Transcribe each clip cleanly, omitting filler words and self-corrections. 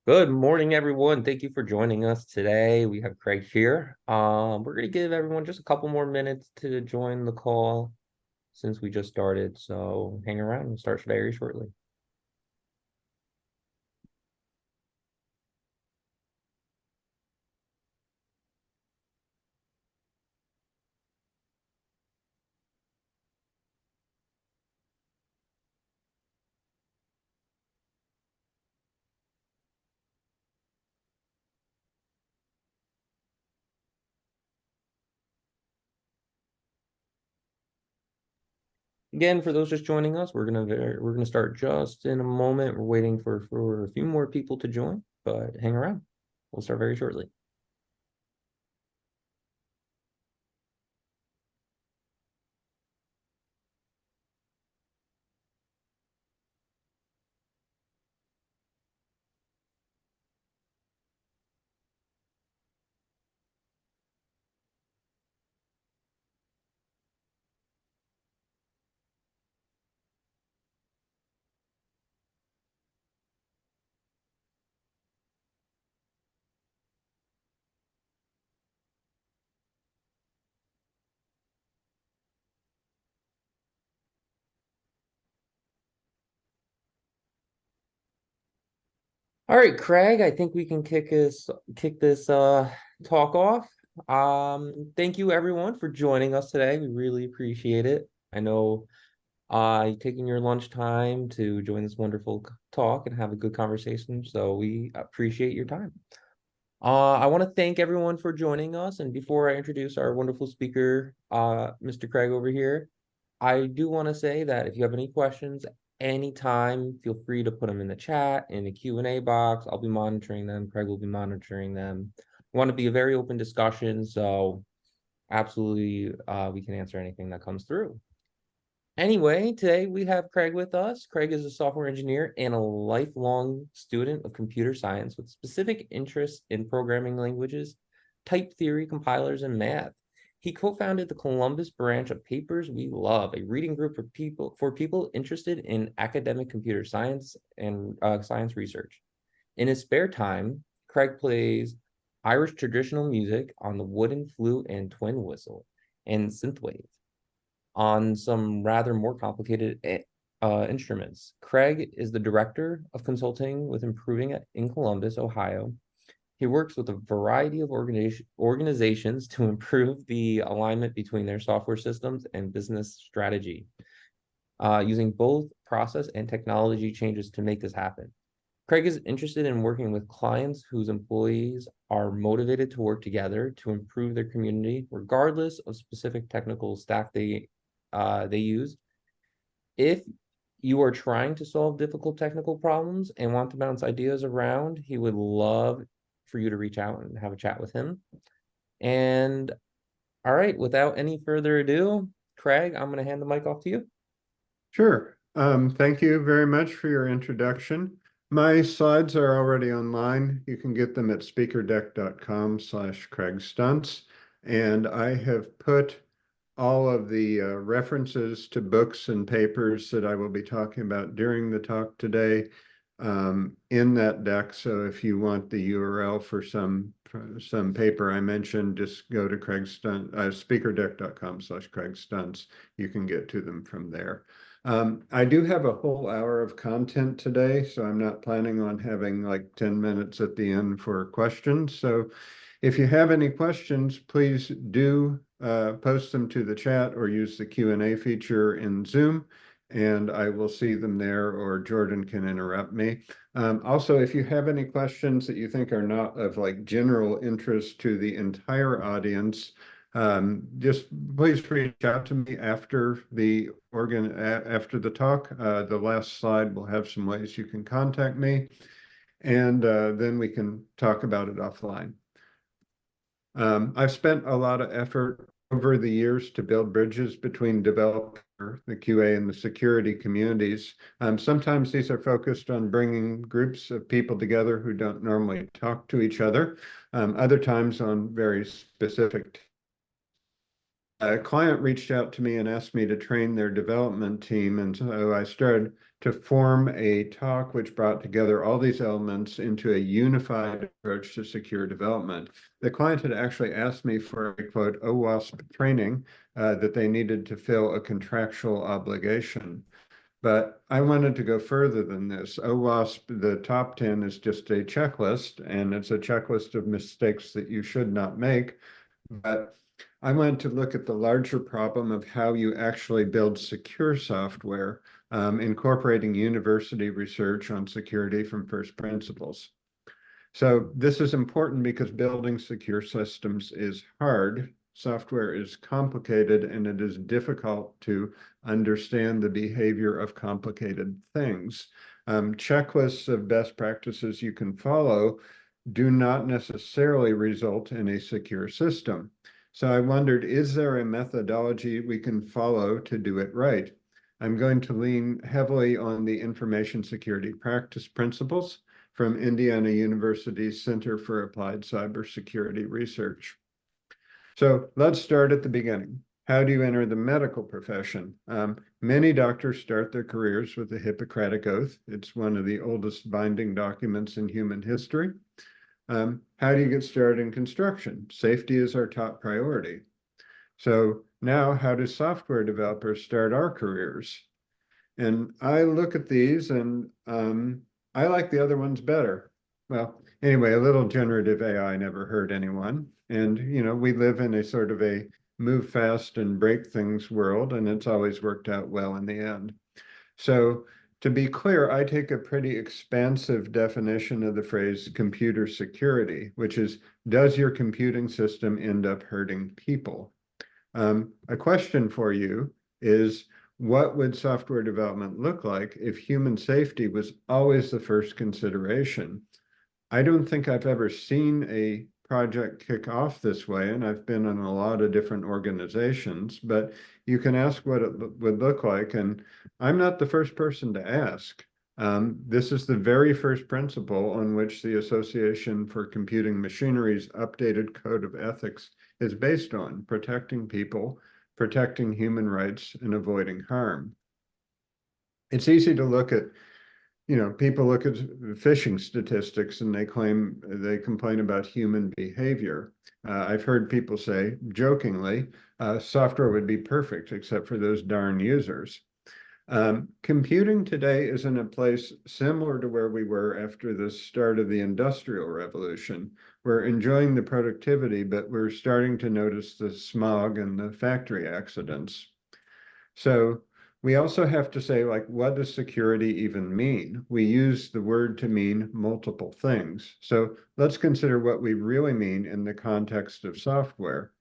Good morning, everyone. Thank you for joining us today. We have Craig here. We're going to give everyone just a couple more minutes to join the call since we just started. So hang around. We'll start very shortly. Again, for those just joining us, we're gonna start just in a moment. We're waiting for a few more people to join, but hang around. We'll start very shortly. All right, Craig, I think we can kick this talk off. Thank you everyone for joining us today. We really appreciate it. I know you taking your lunch time to join this wonderful talk and have a good conversation, so we appreciate your time. I want to thank everyone for joining us, and before I introduce our wonderful speaker, Mr. Craig over here, I do want to say that if you have any questions anytime, feel free to put them in the chat, in the Q&A box. I'll be monitoring them. Craig will be monitoring them. I want to be a very open discussion, so absolutely we can answer anything that comes through. Anyway, today we have Craig with us. Craig is a software engineer and a lifelong student of computer science with specific interests in programming languages, type theory, compilers, and math. He co-founded the Columbus branch of Papers We Love, a reading group for people interested in academic computer science and science research. In his spare time, Craig plays Irish traditional music on the wooden flute and twin whistle and synthwave on some rather more complicated instruments. Craig is the director of consulting with Improving in Columbus, Ohio. He works with a variety of organizations to improve the alignment between their software systems and business strategy, using both process and technology changes to make this happen. Craig is interested in working with clients whose employees are motivated to work together to improve their community, regardless of specific technical stack they use. If you are trying to solve difficult technical problems and want to bounce ideas around, he would love for you to reach out and have a chat with him. And all right, without any further ado, Craig, I'm going to hand the mic off to you. Sure. Thank you very much for your introduction. My slides are already online. You can get them at speakerdeck.com/craigstunts. And I have put all of the references to books and papers that I will be talking about during the talk today in that deck. So if you want the URL for some paper I mentioned, just go to speakerdeck.com/craigstunts. You can get to them from there. I do have a whole hour of content today, so I'm not planning on having like 10 minutes at the end for questions. So if you have any questions, please do post them to the chat or use the Q&A feature in Zoom, and I will see them there, or Jordan can interrupt me. Also, if you have any questions that you think are not of like general interest to the entire audience, just please reach out to me after the talk. The last slide will have some ways you can contact me, and then we can talk about it offline. I've spent a lot of effort over the years to build bridges between developer, the QA, and the security communities. Sometimes these are focused on bringing groups of people together who don't normally talk to each other. Other times on very specific a client reached out to me and asked me to train their development team. And so I started to form a talk which brought together all these elements into a unified approach to secure development. The client had actually asked me for a quote OWASP training that they needed to fill a contractual obligation. But I wanted to go further than this. OWASP, the top 10 is just a checklist, and it's a checklist of mistakes that you should not make. But I wanted to look at the larger problem of how you actually build secure software, incorporating university research on security from first principles. So this is important because building secure systems is hard. Software is complicated, and it is difficult to understand the behavior of complicated things. Checklists of best practices you can follow do not necessarily result in a secure system. So I wondered, is there a methodology we can follow to do it right? I'm going to lean heavily on the information security practice principles from Indiana University's Center for Applied Cybersecurity Research. So let's start at the beginning. How do you enter the medical profession? Many doctors start their careers with the Hippocratic Oath. It's one of the oldest binding documents in human history. How do you get started in construction? Safety is our top priority. So now, how do software developers start our careers? And I look at these and I like the other ones better. Well, anyway, a little generative AI never hurt anyone. And, we live in a sort of a move fast and break things world, and it's always worked out well in the end. So to be clear, I take a pretty expansive definition of the phrase computer security, which is, does your computing system end up hurting people? A question for you is, what would software development look like if human safety was always the first consideration? I don't think I've ever seen a project kick off this way, and I've been in a lot of different organizations, but you can ask what it would look like, and I'm not the first person to ask. This is the very first principle on which the Association for Computing Machinery's updated code of ethics is based on: protecting people, protecting human rights, and avoiding harm. It's easy to look at, people look at phishing statistics and they complain about human behavior. I've heard people say, jokingly, software would be perfect except for those darn users. Computing today is in a place similar to where we were after the start of the Industrial Revolution. We're enjoying the productivity, but we're starting to notice the smog and the factory accidents. So we also have to say, what does security even mean? We use the word to mean multiple things. So let's consider what we really mean in the context of software.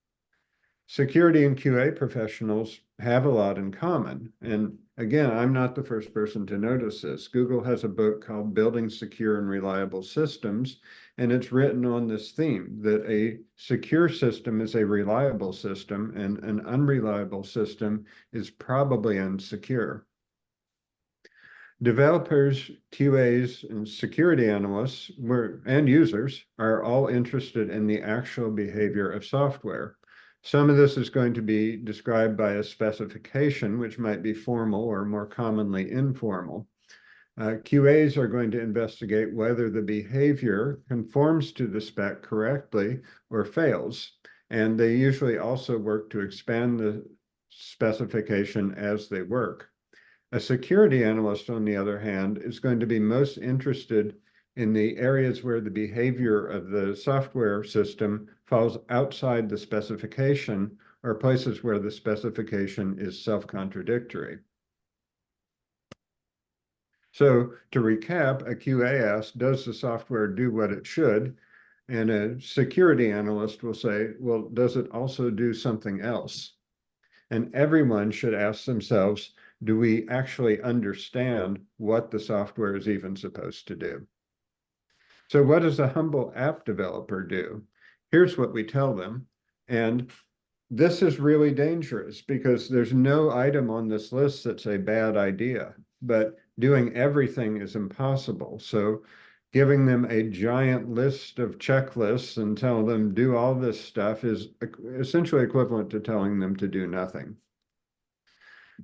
Security and QA professionals have a lot in common. And again, I'm not the first person to notice this. Google has a book called Building Secure and Reliable Systems, and it's written on this theme that a secure system is a reliable system, and an unreliable system is probably unsecure. Developers, QAs, and security analysts and users are all interested in the actual behavior of software. Some of this is going to be described by a specification, which might be formal or more commonly informal. QAs are going to investigate whether the behavior conforms to the spec correctly or fails. And they usually also work to expand the specification as they work. A security analyst, on the other hand, is going to be most interested in the areas where the behavior of the software system falls outside the specification, or places where the specification is self-contradictory. So to recap, a QA asks, does the software do what it should? And a security analyst will say, well, does it also do something else? And everyone should ask themselves, do we actually understand what the software is even supposed to do? So what does a humble app developer do? Here's what we tell them. And this is really dangerous because there's no item on this list that's a bad idea, but doing everything is impossible. So Giving them a giant list of checklists and tell them do all this stuff is essentially equivalent to telling them to do nothing.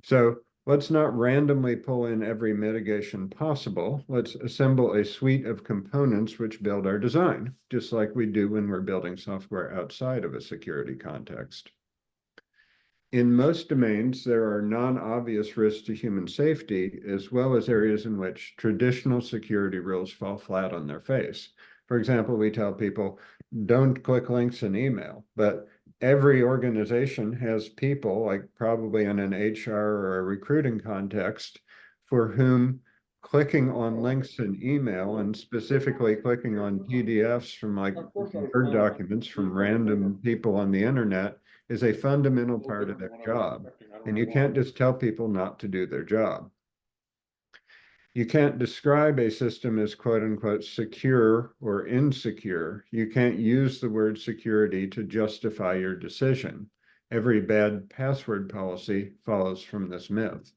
So let's not randomly pull in every mitigation possible. Let's assemble a suite of components which build our design, just like we do when we're building software outside of a security context. In most domains, there are non-obvious risks to human safety, as well as areas in which traditional security rules fall flat on their face. For example, we tell people, don't click links in email, but every organization has people, like probably in an HR or a recruiting context, for whom clicking on links in email and specifically clicking on PDFs from like Word documents from random people on the internet is a fundamental part of their job. And you can't just tell people not to do their job. You can't describe a system as quote unquote secure or insecure. You can't use the word security to justify your decision. Every bad password policy follows from this myth.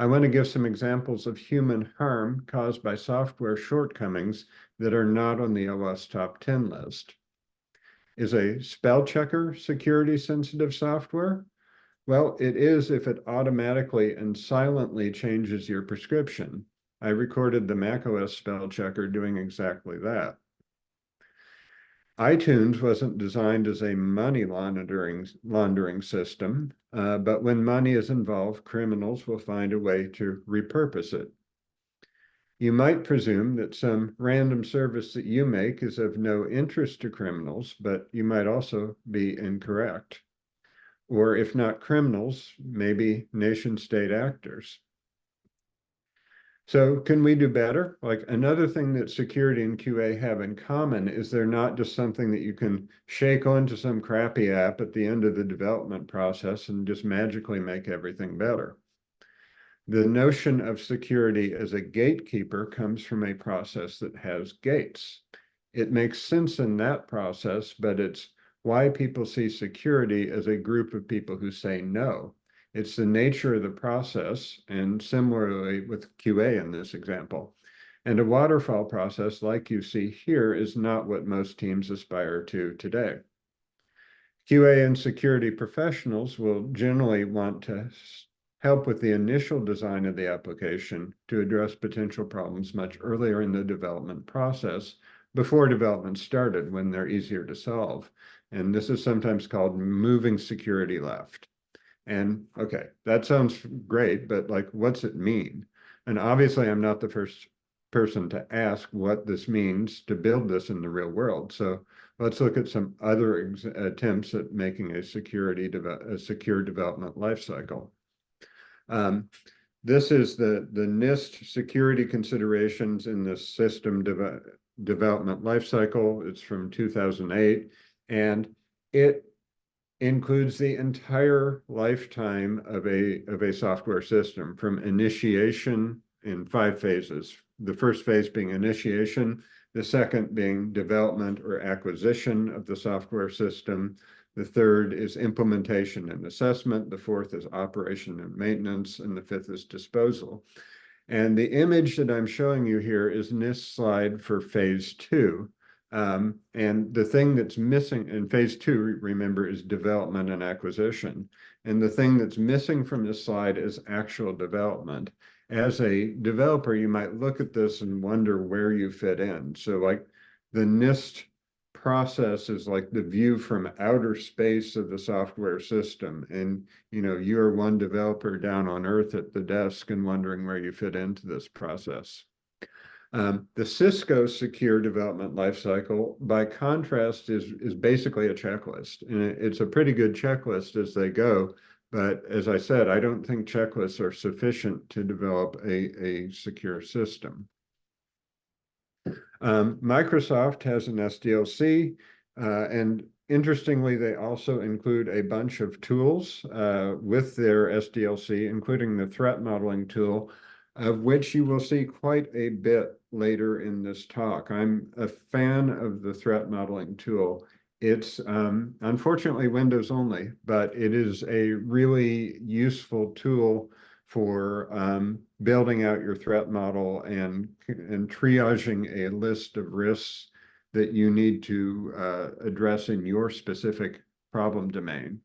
I want to give some examples of human harm caused by software shortcomings that are not on the OWASP top 10 list. Is a spell checker security sensitive software? Well, it is if it automatically and silently changes your prescription. I recorded the macOS spell checker doing exactly that. iTunes wasn't designed as a money laundering system, but when money is involved, criminals will find a way to repurpose it. You might presume that some random service that you make is of no interest to criminals, but you might also be incorrect. Or if not criminals, maybe nation state actors. So can we do better? Like another thing that security and QA have in common is they're not just something that you can shake onto some crappy app at the end of the development process and just magically make everything better. The notion of security as a gatekeeper comes from a process that has gates. It makes sense in that process, but it's why people see security as a group of people who say no. It's the nature of the process, and similarly with QA in this example. And a waterfall process like you see here is not what most teams aspire to today. QA and security professionals will generally want to help with the initial design of the application to address potential problems much earlier in the development process before development started when they're easier to solve. And this is sometimes called moving security left. And okay, that sounds great, but like, what's it mean? And obviously I'm not the first person to ask what this means to build this in the real world. So let's look at some other attempts at making a secure development lifecycle. This is the NIST security considerations in the system development lifecycle. It's from 2008, and it includes the entire lifetime of a software system from initiation in 5 phases. The first phase being initiation, the second being development or acquisition of the software system. The third is implementation and assessment. The fourth is operation and maintenance, and the fifth is disposal. And the image that I'm showing you here is NIST slide for phase 2. And the thing that's missing in phase 2, remember, is development and acquisition. And the thing that's missing from this slide is actual development. As a developer, you might look at this and wonder where you fit in. So like the NIST process is like the view from outer space of the software system. And you're one developer down on Earth at the desk and wondering where you fit into this process. The Cisco secure development lifecycle, by contrast, is basically a checklist. And it's a pretty good checklist as they go. But as I said, I don't think checklists are sufficient to develop a secure system. Microsoft has an SDLC, and interestingly, they also include a bunch of tools with their SDLC, including the threat modeling tool, of which you will see quite a bit later in this talk. I'm a fan of the threat modeling tool. It's unfortunately Windows only, but it is a really useful tool for building out your threat model and triaging a list of risks that you need to address in your specific problem domain.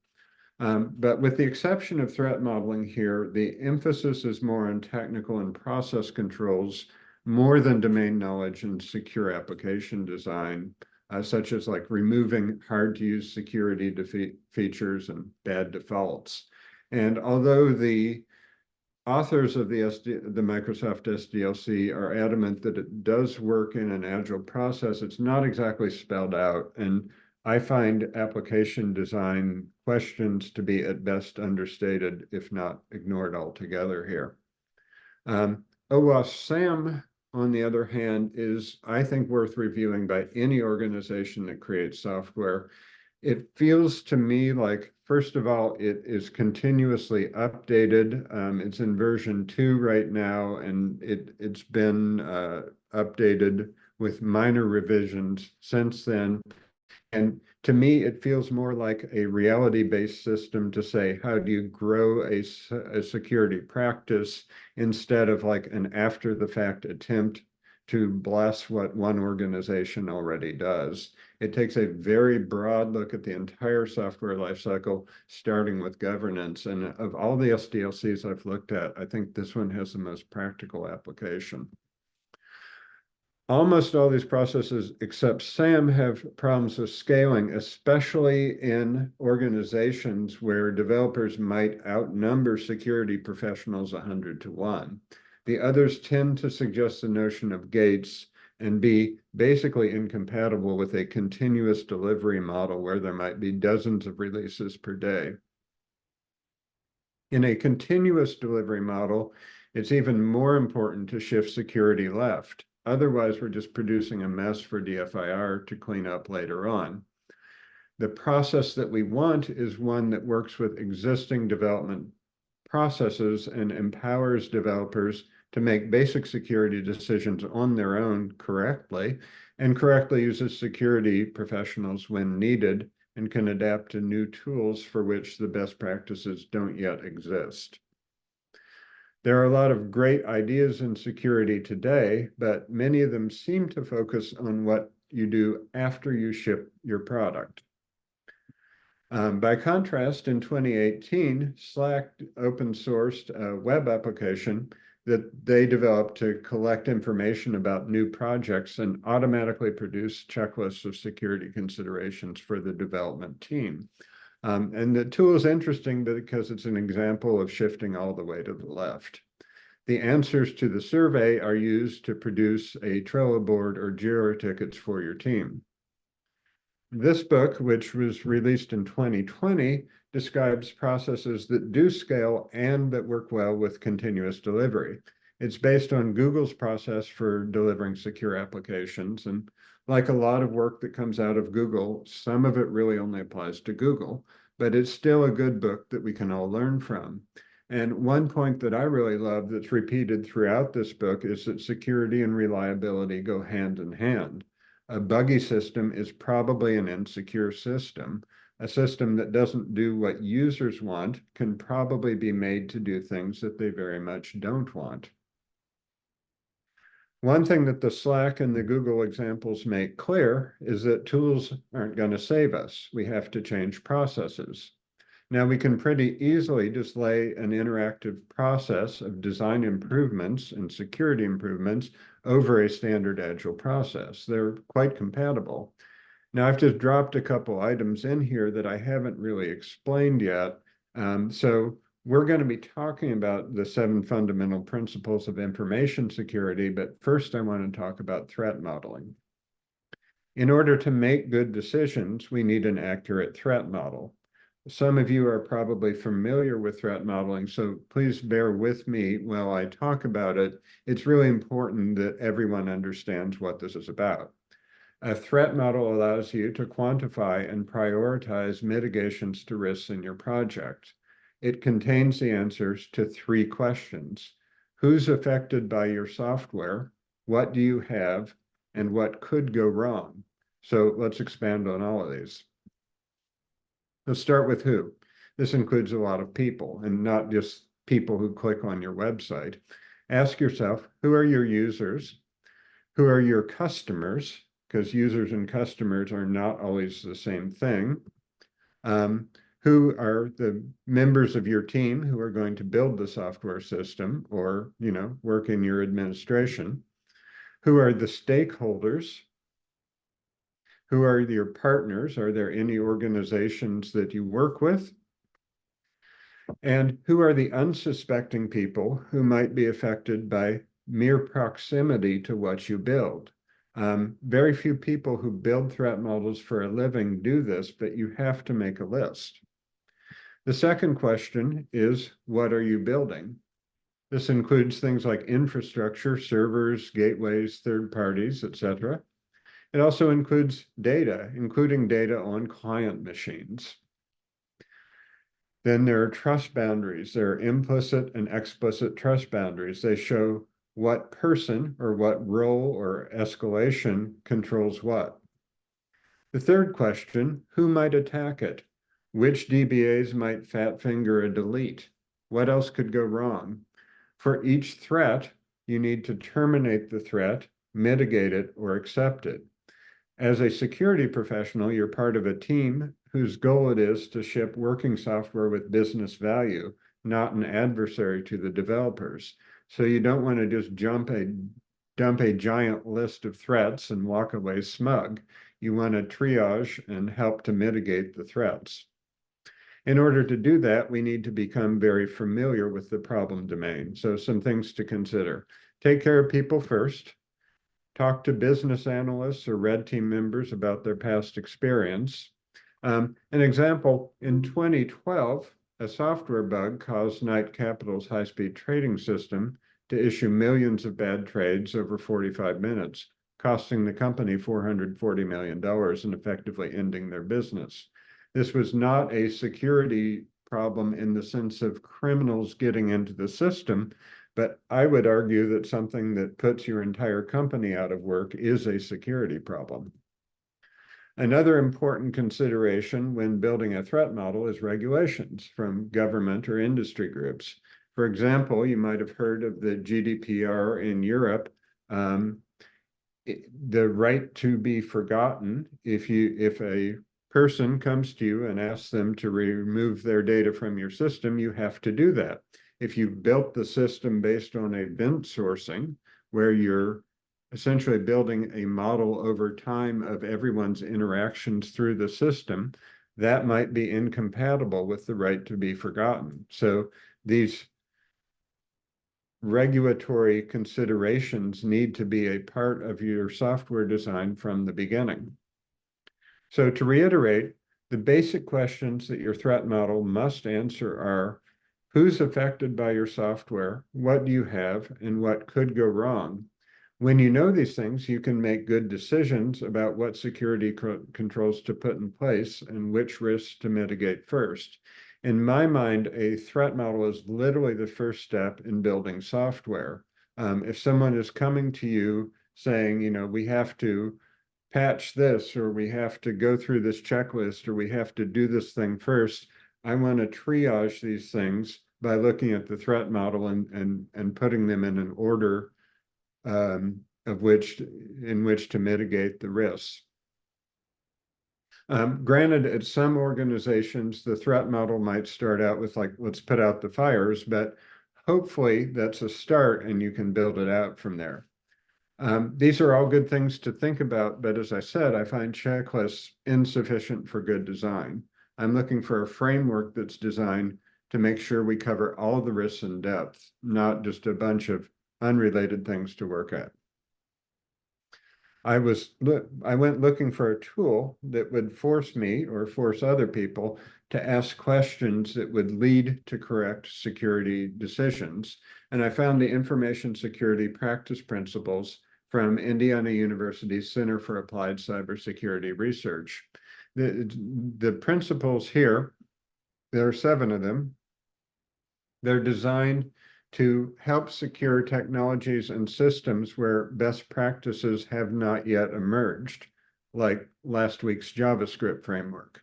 But with the exception of threat modeling here, the emphasis is more on technical and process controls more than domain knowledge and secure application design, such as like removing hard to use security features and bad defaults. And although the authors of the Microsoft SDLC are adamant that it does work in an agile process, it's not exactly spelled out. And I find application design questions to be at best understated, if not ignored altogether here. OWASP SAM, on the other hand, is, I think, worth reviewing by any organization that creates software. It feels to me like, first of all, it is continuously updated. It's in version 2 right now, and it's been updated with minor revisions since then. And to me, it feels more like a reality-based system to say, how do you grow a security practice instead of like an after-the-fact attempt to bless what one organization already does. It takes a very broad look at the entire software lifecycle, starting with governance. And of all the SDLCs I've looked at, I think this one has the most practical application. Almost all these processes except SAM have problems with scaling, especially in organizations where developers might outnumber security professionals 100 to 1. The others tend to suggest the notion of gates and be basically incompatible with a continuous delivery model where there might be dozens of releases per day. In a continuous delivery model, it's even more important to shift security left. Otherwise, we're just producing a mess for DFIR to clean up later on. The process that we want is one that works with existing development processes and empowers developers to make basic security decisions on their own correctly, and correctly uses security professionals when needed, and can adapt to new tools for which the best practices don't yet exist. There are a lot of great ideas in security today, but many of them seem to focus on what you do after you ship your product. By contrast, in 2018, Slack open sourced a web application that they developed to collect information about new projects and automatically produce checklists of security considerations for the development team. And the tool is interesting because it's an example of shifting all the way to the left. The answers to the survey are used to produce a Trello board or Jira tickets for your team. This book, which was released in 2020, describes processes that do scale and that work well with continuous delivery. It's based on Google's process for delivering secure applications. And like a lot of work that comes out of Google, some of it really only applies to Google, but it's still a good book that we can all learn from. And one point that I really love that's repeated throughout this book is that security and reliability go hand in hand. A buggy system is probably an insecure system. A system that doesn't do what users want can probably be made to do things that they very much don't want. One thing that the Slack and the Google examples make clear is that tools aren't going to save us. We have to change processes. Now, we can pretty easily just lay an interactive process of design improvements and security improvements over a standard agile process. They're quite compatible. Now, I've just dropped a couple items in here that I haven't really explained yet. So we're going to be talking about the 7 fundamental principles of information security, but first I want to talk about threat modeling. In order to make good decisions, we need an accurate threat model. Some of you are probably familiar with threat modeling, so please bear with me while I talk about it. It's really important that everyone understands what this is about. A threat model allows you to quantify and prioritize mitigations to risks in your project. It contains the answers to 3 questions. Who's affected by your software? What do you have? And what could go wrong? So let's expand on all of these. Let's start with who. This includes a lot of people, and not just people who click on your website. Ask yourself, who are your users? Who are your customers? Because users and customers are not always the same thing. Who are the members of your team who are going to build the software system or, work in your administration? Who are the stakeholders? Who are your partners? Are there any organizations that you work with? And who are the unsuspecting people who might be affected by mere proximity to what you build? Very few people who build threat models for a living do this, but you have to make a list. The second question is, what are you building? This includes things like infrastructure, servers, gateways, third parties, etc. It also includes data, including data on client machines. Then there are trust boundaries. There are implicit and explicit trust boundaries. They show what person or what role or escalation controls what. The third question, who might attack it? Which DBAs might fat finger a delete? What else could go wrong? For each threat, you need to terminate the threat, mitigate it, or accept it. As a security professional, you're part of a team whose goal it is to ship working software with business value, not an adversary to the developers. So you don't want to just dump a giant list of threats and walk away smug. You want to triage and help to mitigate the threats. In order to do that, we need to become very familiar with the problem domain. So some things to consider. Take care of people first. Talk to business analysts or red team members about their past experience. An example, in 2012, a software bug caused Knight Capital's high-speed trading system to issue millions of bad trades over 45 minutes, costing the company $440 million and effectively ending their business. This was not a security problem in the sense of criminals getting into the system, but I would argue that something that puts your entire company out of work is a security problem. Another important consideration when building a threat model is regulations from government or industry groups. For example, you might have heard of the GDPR in Europe, the right to be forgotten. If a person comes to you and asks them to remove their data from your system, you have to do that. If you've built the system based on event sourcing, where you're essentially building a model over time of everyone's interactions through the system, that might be incompatible with the right to be forgotten. So these regulatory considerations need to be a part of your software design from the beginning. So to reiterate, the basic questions that your threat model must answer are, who's affected by your software? What do you have? And what could go wrong? When you know these things, you can make good decisions about what security controls to put in place and which risks to mitigate first. In my mind, a threat model is literally the first step in building software. If someone is coming to you saying, we have to patch this, or we have to go through this checklist, or we have to do this thing first, I want to triage these things by looking at the threat model and putting them in an order in which to mitigate the risks. Granted, at some organizations, the threat model might start out with like, let's put out the fires, but hopefully that's a start and you can build it out from there. These are all good things to think about, but as I said, I find checklists insufficient for good design. I'm looking for a framework that's designed to make sure we cover all the risks in depth, not just a bunch of unrelated things to work at. I went looking for a tool that would force me or force other people to ask questions that would lead to correct security decisions. And I found the Information Security Practice Principles from Indiana University's Center for Applied Cybersecurity Research. The principles here, there are 7 of them. They're designed to help secure technologies and systems where best practices have not yet emerged, like last week's JavaScript framework.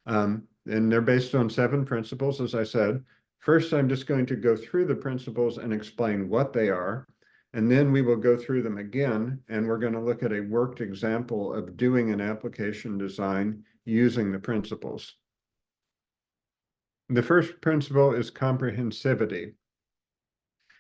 And they're based on 7 principles, as I said. First, I'm just going to go through the principles and explain what they are. And then we will go through them again, and we're going to look at a worked example of doing an application design using the principles. The first principle is comprehensivity.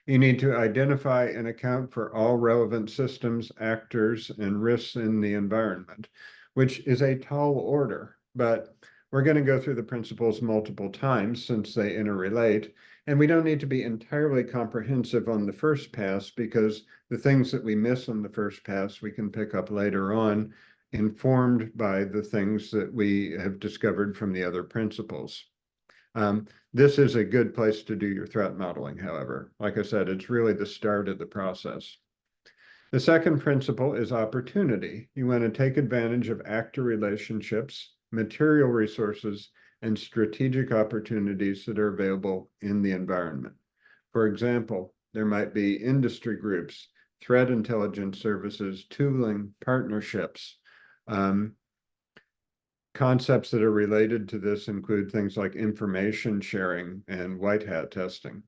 You need to identify and account for all relevant systems, actors, and risks in the environment, which is a tall order, but we're going to go through the principles multiple times since they interrelate, and we don't need to be entirely comprehensive on the first pass because the things that we miss on the first pass we can pick up later on, informed by the things that we have discovered from the other principles. This is a good place to do your threat modeling, however. Like I said, it's really the start of the process. The second principle is opportunity. You want to take advantage of actor relationships, material resources, and strategic opportunities that are available in the environment. For example, there might be industry groups, threat intelligence services, tooling, partnerships. Concepts that are related to this include things like information sharing and white hat testing.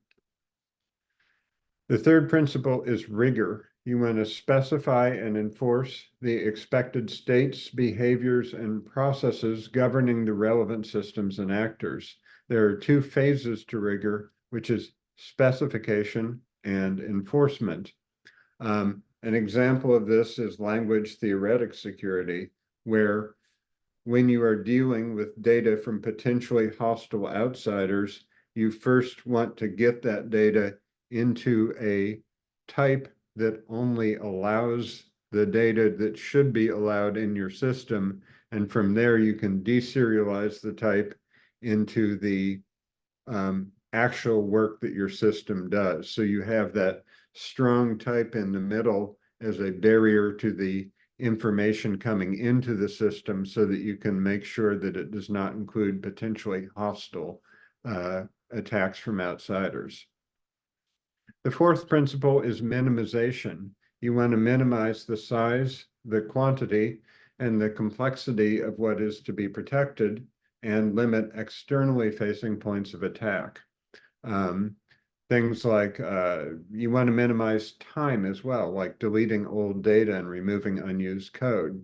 The third principle is rigor. You want to specify and enforce the expected states, behaviors, and processes governing the relevant systems and actors. There are two phases to rigor, which is specification and enforcement. An example of this is language theoretic security, where when you are dealing with data from potentially hostile outsiders, you first want to get that data into a type that only allows the data that should be allowed in your system. And from there, you can deserialize the type into the actual work that your system does. So you have that strong type in the middle as a barrier to the information coming into the system so that you can make sure that it does not include potentially hostile attacks from outsiders. The fourth principle is minimization. You want to minimize the size, the quantity, and the complexity of what is to be protected and limit externally facing points of attack. Things like you want to minimize time as well, like deleting old data and removing unused code.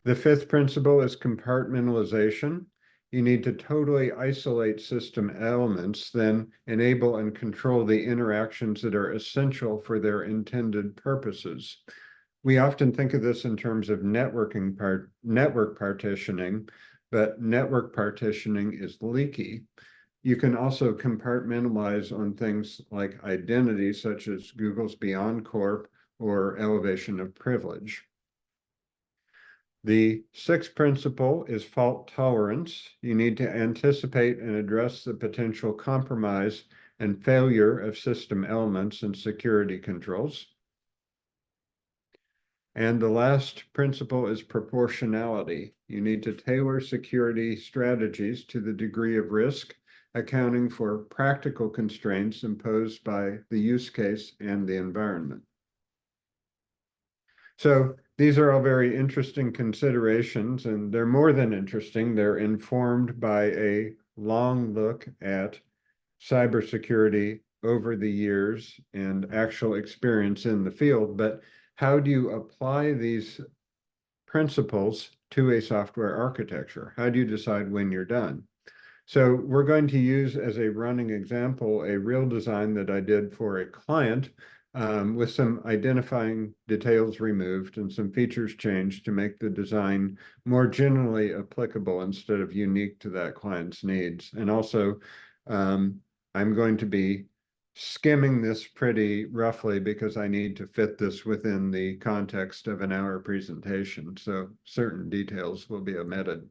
The fifth principle is compartmentalization. You need to totally isolate system elements, then enable and control the interactions that are essential for their intended purposes. We often think of this in terms of network partitioning, but network partitioning is leaky. You can also compartmentalize on things like identity, such as Google's BeyondCorp or elevation of privilege. The sixth principle is fault tolerance. You need to anticipate and address the potential compromise and failure of system elements and security controls. And the last principle is proportionality. You need to tailor security strategies to the degree of risk, accounting for practical constraints imposed by the use case and the environment. So these are all very interesting considerations, and they're more than interesting. They're informed by a long look at cybersecurity over the years and actual experience in the field. But how do you apply these principles to a software architecture? How do you decide when you're done? So we're going to use as a running example a real design that I did for a client with some identifying details removed and some features changed to make the design more generally applicable instead of unique to that client's needs. And also, I'm going to be skimming this pretty roughly because I need to fit this within the context of an hour presentation. So certain details will be omitted.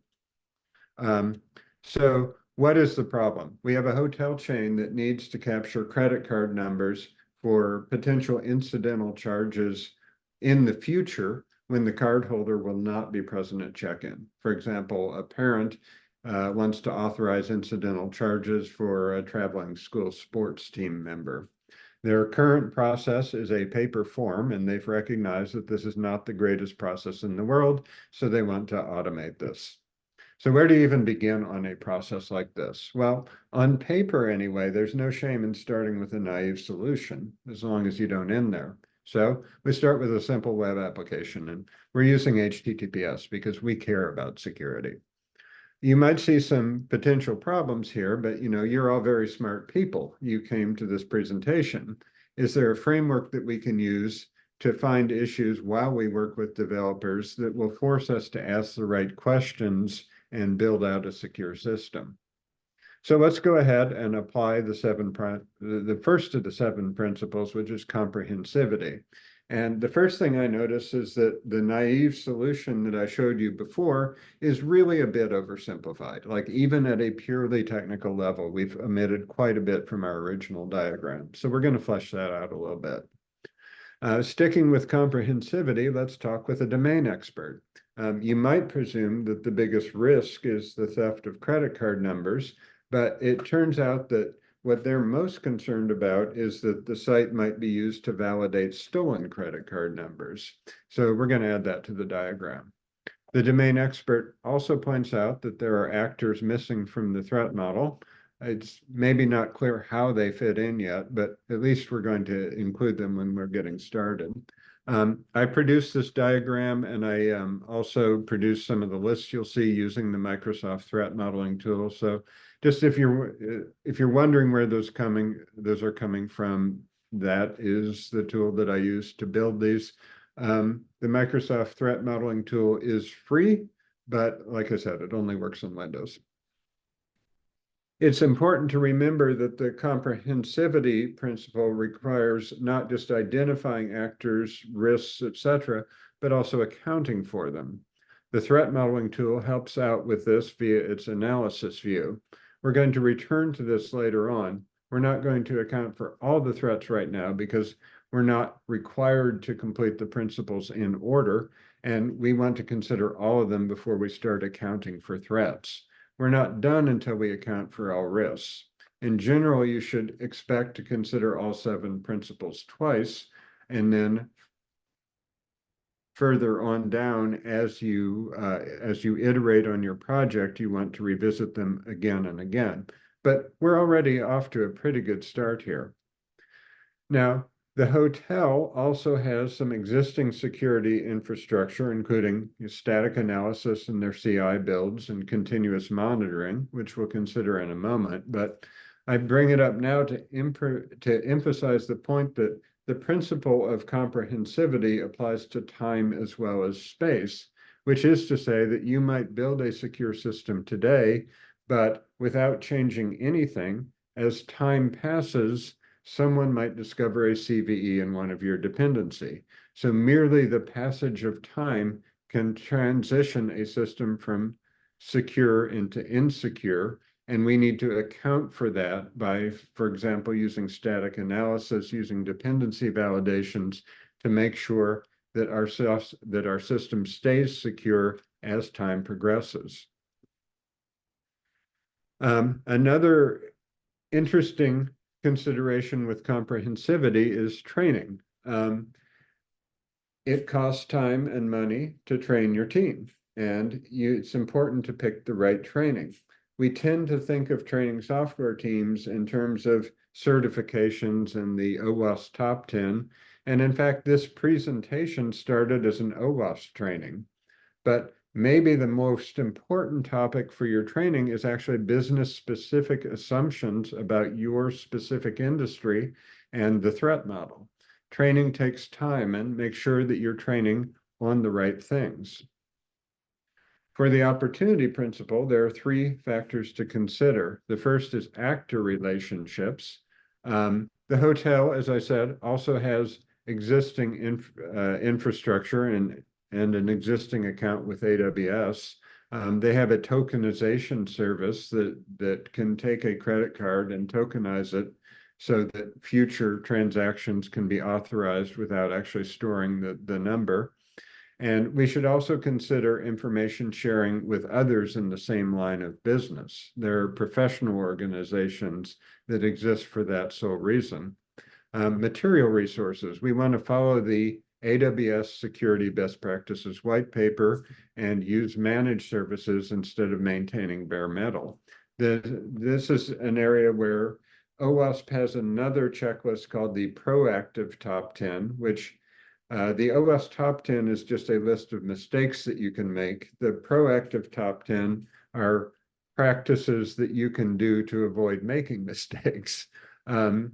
So what is the problem? We have a hotel chain that needs to capture credit card numbers for potential incidental charges in the future when the cardholder will not be present at check-in. For example, a parent wants to authorize incidental charges for a traveling school sports team member. Their current process is a paper form, and they've recognized that this is not the greatest process in the world, so they want to automate this. So where do you even begin on a process like this? Well, on paper anyway, there's no shame in starting with a naive solution, as long as you don't end there. So we start with a simple web application, and we're using HTTPS because we care about security. You might see some potential problems here, but you're all very smart people. You came to this presentation. Is there a framework that we can use to find issues while we work with developers that will force us to ask the right questions and build out a secure system? So let's go ahead and apply the first of the 7 principles, which is comprehensivity. And the first thing I notice is that the naive solution that I showed you before is really a bit oversimplified. Like even at a purely technical level, we've omitted quite a bit from our original diagram. So we're going to flesh that out a little bit. Sticking with comprehensivity, let's talk with a domain expert. You might presume that the biggest risk is the theft of credit card numbers, but it turns out that what they're most concerned about is that the site might be used to validate stolen credit card numbers. So we're going to add that to the diagram. The domain expert also points out that there are actors missing from the threat model. It's maybe not clear how they fit in yet, but at least we're going to include them when we're getting started. I produced this diagram, and I also produced some of the lists you'll see using the Microsoft threat modeling tool. So just if you're wondering where those are coming from, that is the tool that I used to build these. The Microsoft threat modeling tool is free, but like I said, it only works on Windows. It's important to remember that the comprehensivity principle requires not just identifying actors, risks, etc., but also accounting for them. The threat modeling tool helps out with this via its analysis view. We're going to return to this later on. We're not going to account for all the threats right now because we're not required to complete the principles in order, and we want to consider all of them before we start accounting for threats. We're not done until we account for all risks. In general, you should expect to consider all 7 principles twice, and then further on down, as you iterate on your project, you want to revisit them again and again. But we're already off to a pretty good start here. Now, the hotel also has some existing security infrastructure, including static analysis in their CI builds and continuous monitoring, which we'll consider in a moment. But I bring it up now to emphasize the point that the principle of comprehensivity applies to time as well as space, which is to say that you might build a secure system today, but without changing anything, as time passes, someone might discover a CVE in one of your dependency. So merely the passage of time can transition a system from secure into insecure, and we need to account for that by, for example, using static analysis, using dependency validations to make sure that our system stays secure as time progresses. Another interesting consideration with comprehensivity is training. It costs time and money to train your team, and it's important to pick the right training. We tend to think of training software teams in terms of certifications and the OWASP top 10. And in fact, this presentation started as an OWASP training. But maybe the most important topic for your training is actually business-specific assumptions about your specific industry and the threat model. Training takes time, and make sure that you're training on the right things. For the opportunity principle, there are 3 factors to consider. The first is actor relationships. The hotel, as I said, also has existing infrastructure and an existing account with AWS. They have a tokenization service that can take a credit card and tokenize it so that future transactions can be authorized without actually storing the number. And we should also consider information sharing with others in the same line of business. There are professional organizations that exist for that sole reason. Material resources. We want to follow the AWS Security Best Practices White Paper and use managed services instead of maintaining bare metal. This is an area where OWASP has another checklist called the Proactive Top 10, which the OWASP Top 10 is just a list of mistakes that you can make. The Proactive Top 10 are practices that you can do to avoid making mistakes. And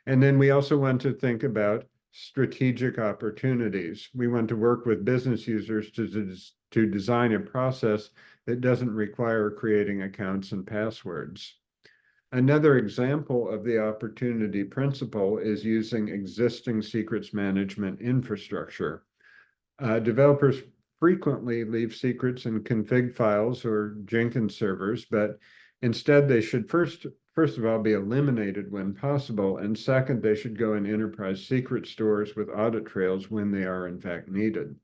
then we also want to think about strategic opportunities. We want to work with business users to design a process that doesn't require creating accounts and passwords. Another example of the opportunity principle is using existing secrets management infrastructure. Developers frequently leave secrets in config files or Jenkins servers, but instead they should first of all be eliminated when possible, and second, they should go in enterprise secret stores with audit trails when they are in fact needed.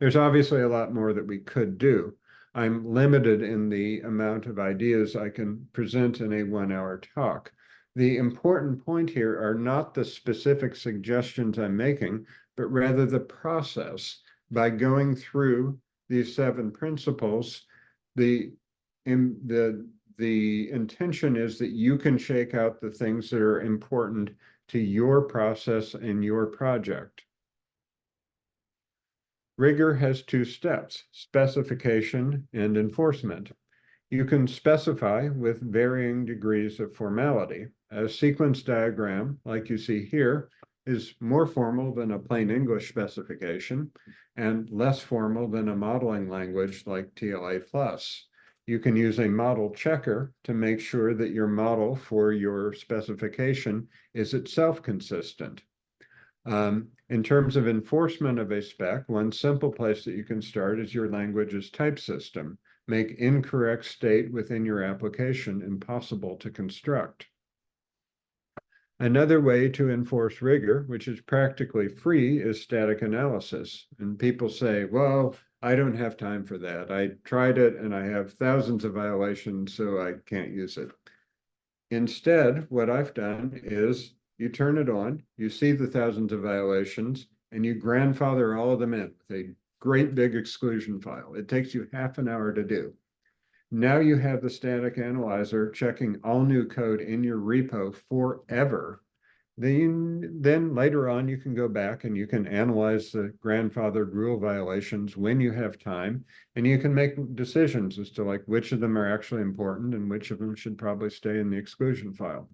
There's obviously a lot more that we could do. I'm limited in the amount of ideas I can present in a 1-hour talk. The important point here are not the specific suggestions I'm making, but rather the process. By going through these 7 principles, the intention is that you can shake out the things that are important to your process and your project. Rigor has 2 steps, specification and enforcement. You can specify with varying degrees of formality. A sequence diagram, like you see here, is more formal than a plain English specification and less formal than a modeling language like TLA+. You can use a model checker to make sure that your model for your specification is itself consistent. In terms of enforcement of a spec, one simple place that you can start is your language's type system. Make incorrect state within your application impossible to construct. Another way to enforce rigor, which is practically free, is static analysis. And people say, well, I don't have time for that. I tried it and I have thousands of violations, so I can't use it. Instead, what I've done is you turn it on, you see the thousands of violations, and you grandfather all of them in with a great big exclusion file. It takes you half an hour to do. Now you have the static analyzer checking all new code in your repo forever. Then later on, you can go back and you can analyze the grandfathered rule violations when you have time, and you can make decisions as to like which of them are actually important and which of them should probably stay in the exclusion file.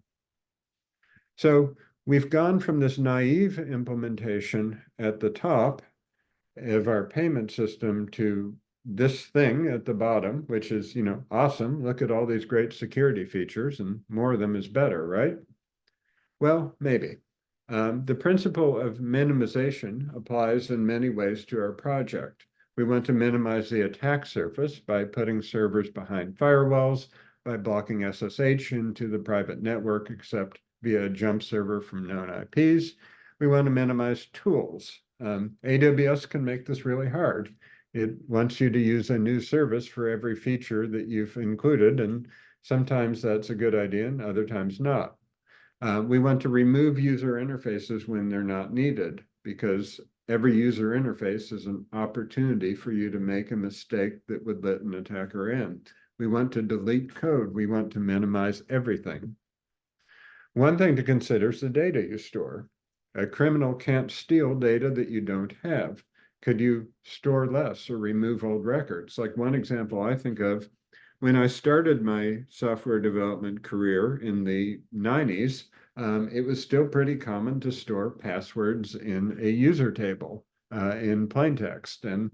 So we've gone from this naive implementation at the top of our payment system to this thing at the bottom, which is, awesome. Look at all these great security features, and more of them is better, right? Well, maybe. The principle of minimization applies in many ways to our project. We want to minimize the attack surface by putting servers behind firewalls, by blocking SSH into the private network, except via a jump server from known IPs. We want to minimize tools. AWS can make this really hard. It wants you to use a new service for every feature that you've included, and sometimes that's a good idea and other times not. We want to remove user interfaces when they're not needed, because every user interface is an opportunity for you to make a mistake that would let an attacker in. We want to delete code. We want to minimize everything. One thing to consider is the data you store. A criminal can't steal data that you don't have. Could you store less or remove old records? Like one example I think of, when I started my software development career in the 90s, it was still pretty common to store passwords in a user table in plain text. And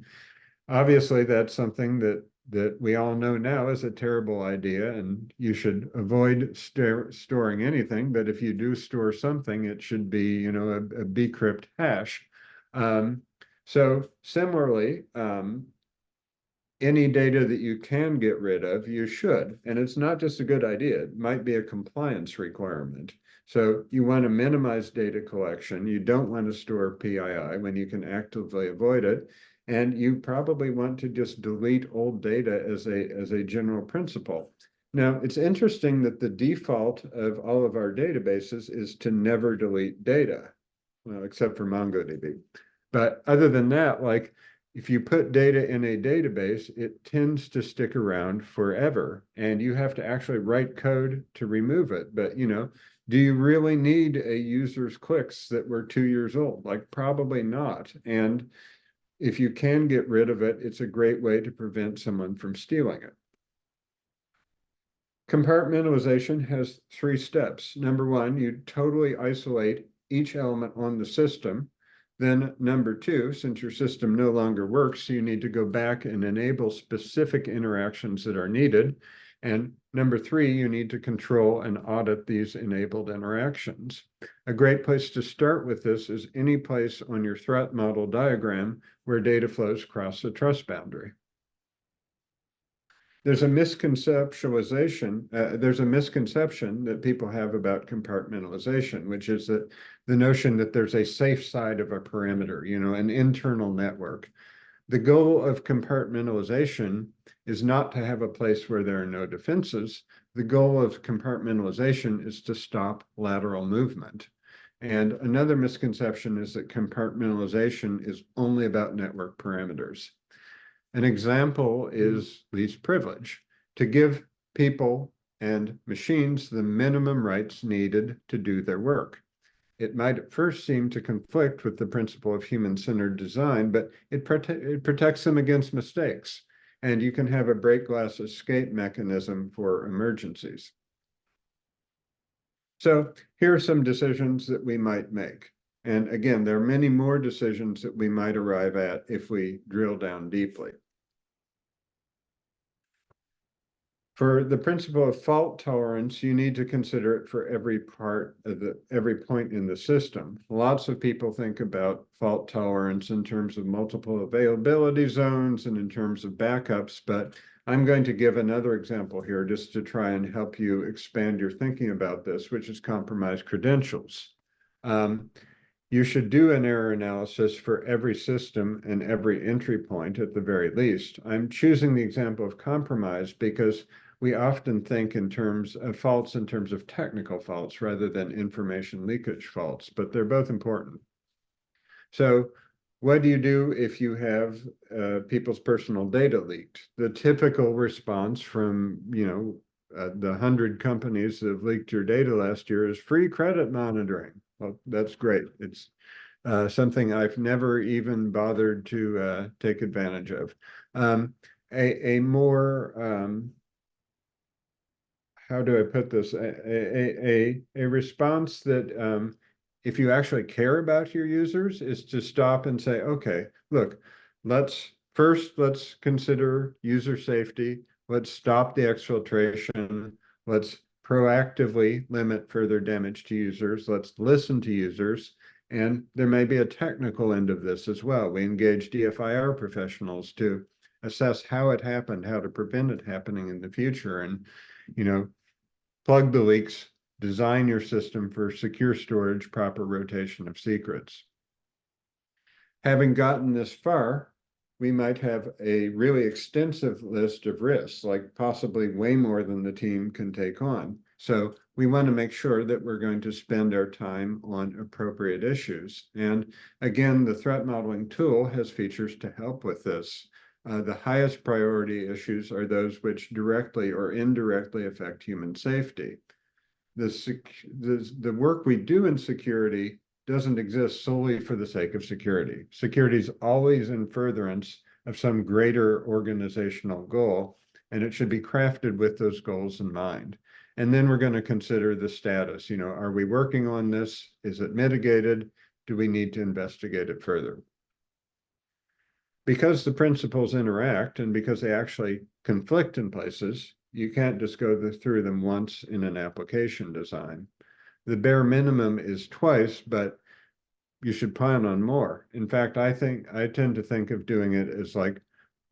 obviously that's something that we all know now is a terrible idea, and you should avoid storing anything. But if you do store something, it should be, a bcrypt hash. So similarly, any data that you can get rid of, you should. And it's not just a good idea. It might be a compliance requirement. So you want to minimize data collection. You don't want to store PII when you can actively avoid it. And you probably want to just delete old data as a general principle. Now, it's interesting that the default of all of our databases is to never delete data. well, except for MongoDB. But other than that, like if you put data in a database, it tends to stick around forever, and you have to actually write code to remove it. But do you really need a user's clicks that were 2 years old? Like probably not. And if you can get rid of it, it's a great way to prevent someone from stealing it. Compartmentalization has 3 steps. Number one, you totally isolate each element on the system. Then number two, since your system no longer works, you need to go back and enable specific interactions that are needed. And number three, you need to control and audit these enabled interactions. A great place to start with this is any place on your threat model diagram where data flows cross the trust boundary. There's a misconception that people have about compartmentalization, which is that the notion that there's a safe side of a perimeter, an internal network. The goal of compartmentalization is not to have a place where there are no defenses. The goal of compartmentalization is to stop lateral movement. And another misconception is that compartmentalization is only about network parameters. An example is least privilege, to give people and machines the minimum rights needed to do their work. It might at first seem to conflict with the principle of human-centered design, but it protects them against mistakes, and you can have a break glass escape mechanism for emergencies. So here are some decisions that we might make. And again, there are many more decisions that we might arrive at if we drill down deeply. For the principle of fault tolerance, you need to consider it for every point in the system. Lots of people think about fault tolerance in terms of multiple availability zones and in terms of backups, but I'm going to give another example here just to try and help you expand your thinking about this, which is compromised credentials. You should do an error analysis for every system and every entry point at the very least. I'm choosing the example of compromise because we often think in terms of faults in terms of technical faults rather than information leakage faults, but they're both important. So what do you do if you have people's personal data leaked? The typical response from, the 100 companies that have leaked your data last year is free credit monitoring. Well, that's great. It's something I've never even bothered to take advantage of. A more how do I put this? A response that if you actually care about your users is to stop and say, okay, look, let's consider user safety. Let's stop the exfiltration. Let's proactively limit further damage to users. Let's listen to users. And there may be a technical end of this as well. We engage DFIR professionals to assess how it happened, how to prevent it happening in the future. And, plug the leaks, design your system for secure storage, proper rotation of secrets. Having gotten this far, we might have a really extensive list of risks, like possibly way more than the team can take on. So we want to make sure that we're going to spend our time on appropriate issues. And again, the threat modeling tool has features to help with this. The highest priority issues are those which directly or indirectly affect human safety. The work we do in security doesn't exist solely for the sake of security. Security is always in furtherance of some greater organizational goal, and it should be crafted with those goals in mind. And then we're going to consider the status. Are we working on this? Is it mitigated? Do we need to investigate it further? Because the principles interact and because they actually conflict in places, you can't just go through them once in an application design. The bare minimum is twice, but you should plan on more. In fact, I tend to think of doing it as like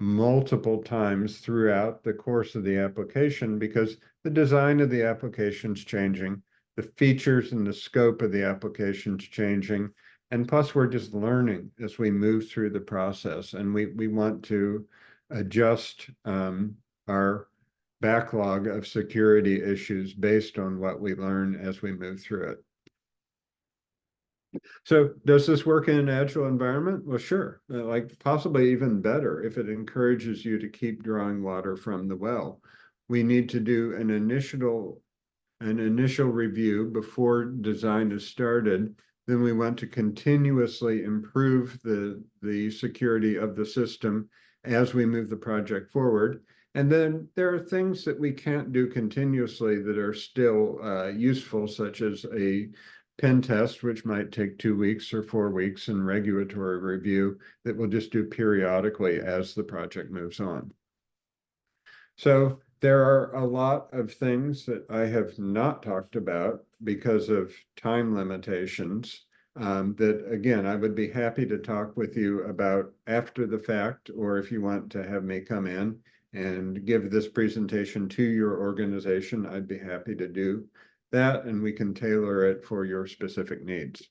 multiple times throughout the course of the application because the design of the application's changing, the features and the scope of the application's changing, and plus we're just learning as we move through the process, and we want to adjust our backlog of security issues based on what we learn as we move through it. So does this work in an agile environment? Well, sure. Like possibly even better if it encourages you to keep drawing water from the well. We need to do an initial review before design is started. Then we want to continuously improve the security of the system as we move the project forward. And then there are things that we can't do continuously that are still useful, such as a pen test, which might take 2 weeks or 4 weeks, and regulatory review that we'll just do periodically as the project moves on. So there are a lot of things that I have not talked about because of time limitations. That again, I would be happy to talk with you about after the fact, or if you want to have me come in and give this presentation to your organization, I'd be happy to do that, and we can tailor it for your specific needs.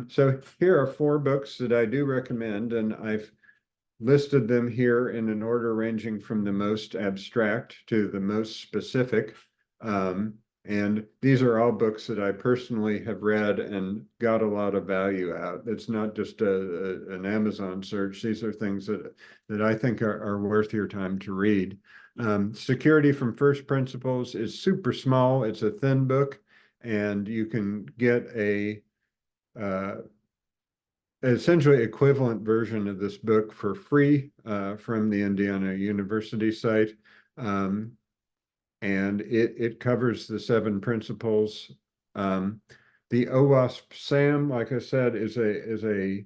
So here are 4 books that I do recommend, and I've listed them here in an order ranging from the most abstract to the most specific. And these are all books that I personally have read and got a lot of value out. It's not just an Amazon search. These are things that I think are worth your time to read. Security from First Principles is super small. It's a thin book, and you can get a essentially equivalent version of this book for free from the Indiana University site. And it covers the 7 principles. The OWASP SAM, like I said, is a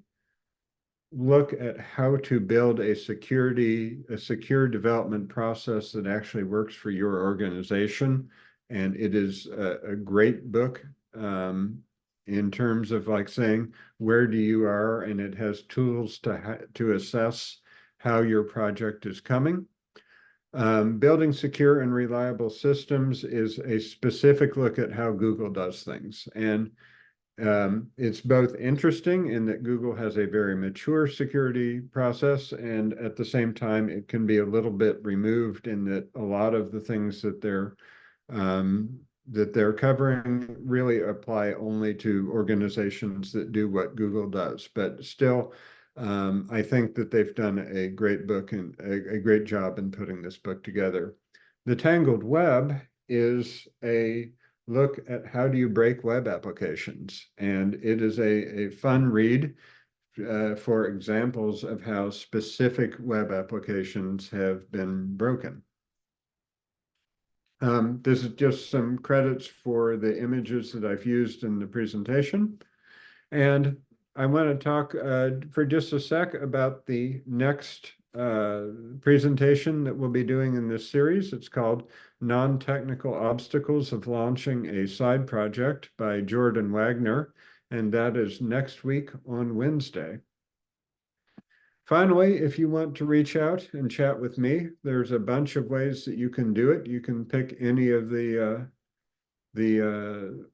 look at how to build a secure development process that actually works for your organization. And it is a great book in terms of like saying, where do you are? And it has tools to assess how your project is coming. Building secure and reliable systems is a specific look at how Google does things. And it's both interesting in that Google has a very mature security process, and at the same time, it can be a little bit removed in that a lot of the things that they're covering really apply only to organizations that do what Google does. But still, I think that they've done a great book and a great job in putting this book together. The Tangled Web is a look at how do you break web applications. And it is a fun read for examples of how specific web applications have been broken. This is just some credits for the images that I've used in the presentation. And I want to talk for just a sec about the next presentation that we'll be doing in this series. It's called Non-Technical Obstacles of Launching a Side Project by Jordan Wagner, and that is next week on Wednesday. Finally, if you want to reach out and chat with me, there's a bunch of ways that you can do it. You can pick any of the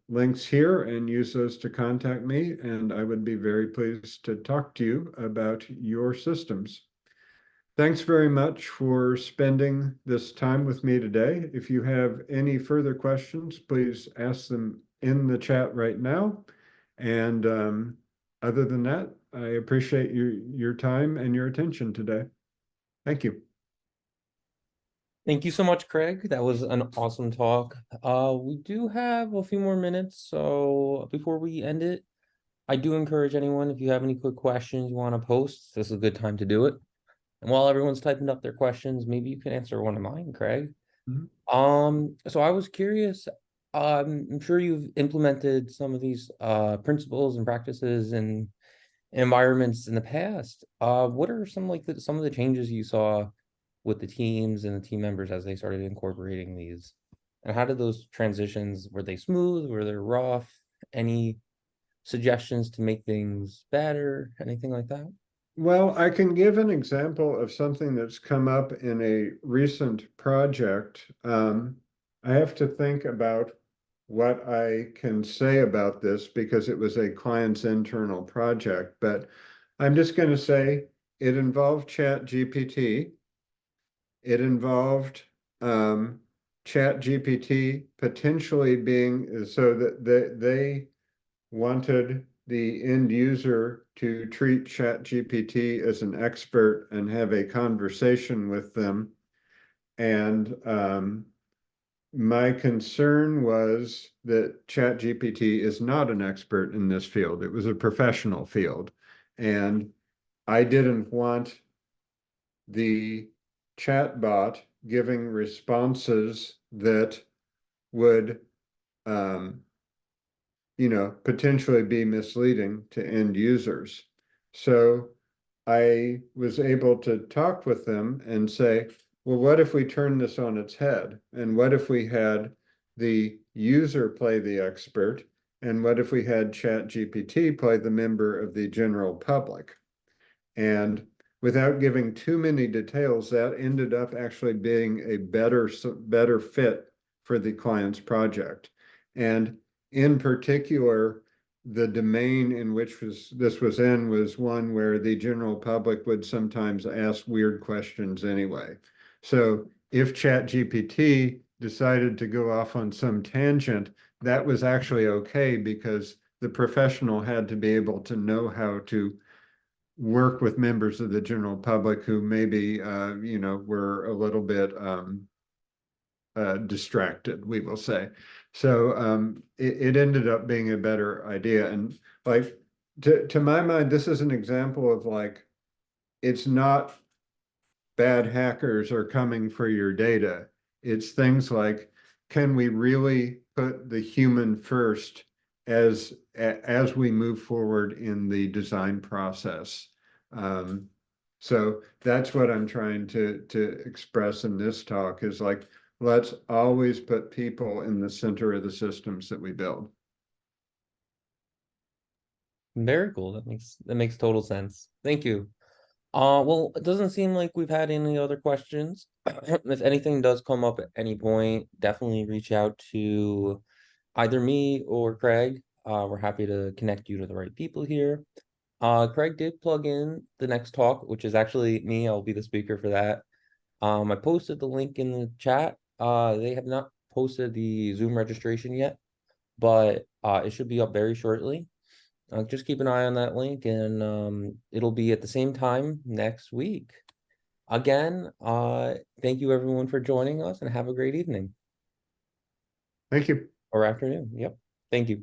links here and use those to contact me, and I would be very pleased to talk to you about your systems. Thanks very much for spending this time with me today. If you have any further questions, please ask them in the chat right now. And other than that, I appreciate your time and your attention today. Thank you. Thank you so much, Craig. That was an awesome talk. We do have a few more minutes, so before we end it, I do encourage anyone, if you have any quick questions you want to post, this is a good time to do it. And while everyone's typing up their questions, maybe you can answer one of mine, Craig. So I was curious, I'm sure you've implemented some of these principles and practices and environments in the past. What are some of the changes you saw with the teams and the team members as they started incorporating these? And how did those transitions, were they smooth? Were they rough? Any suggestions to make things better? Anything like that? Well, I can give an example of something that's come up in a recent project. I have to think about what I can say about this because it was a client's internal project, but I'm just going to say it involved Chat GPT. It involved Chat GPT potentially being so that they wanted the end user to treat ChatGPT as an expert and have a conversation with them. And my concern was that ChatGPT is not an expert in this field. It was a professional field. And I didn't want the chatbot giving responses that would potentially be misleading to end users. So I was able to talk with them and say, well, what if we turn this on its head? And what if we had the user play the expert? And what if we had ChatGPT play the member of the general public? And without giving too many details, that ended up actually being a better fit for the client's project. And in particular, the domain in which this was in was one where the general public would sometimes ask weird questions anyway. So if ChatGPT decided to go off on some tangent, that was actually okay because the professional had to be able to know how to work with members of the general public who maybe were a little bit distracted, we will say. So it ended up being a better idea. And like to my mind, this is an example of like it's not bad hackers are coming for your data. It's things like, can we really put the human first as we move forward in the design process? So that's what I'm trying to express in this talk is like, let's always put people in the center of the systems that we build. Very cool. That makes total sense. Thank you. Well, it doesn't seem like we've had any other questions. If anything does come up at any point, definitely reach out to either me or Craig. We're happy to connect you to the right people here. Craig did plug in the next talk, which is actually me. I'll be the speaker for that. I posted the link in the chat. They have not posted the Zoom registration yet, but it should be up very shortly. Just keep an eye on that link, and it'll be at the same time next week. Again, thank you everyone for joining us, and have a great evening Thank you. or afternoon. Yep. Thank you.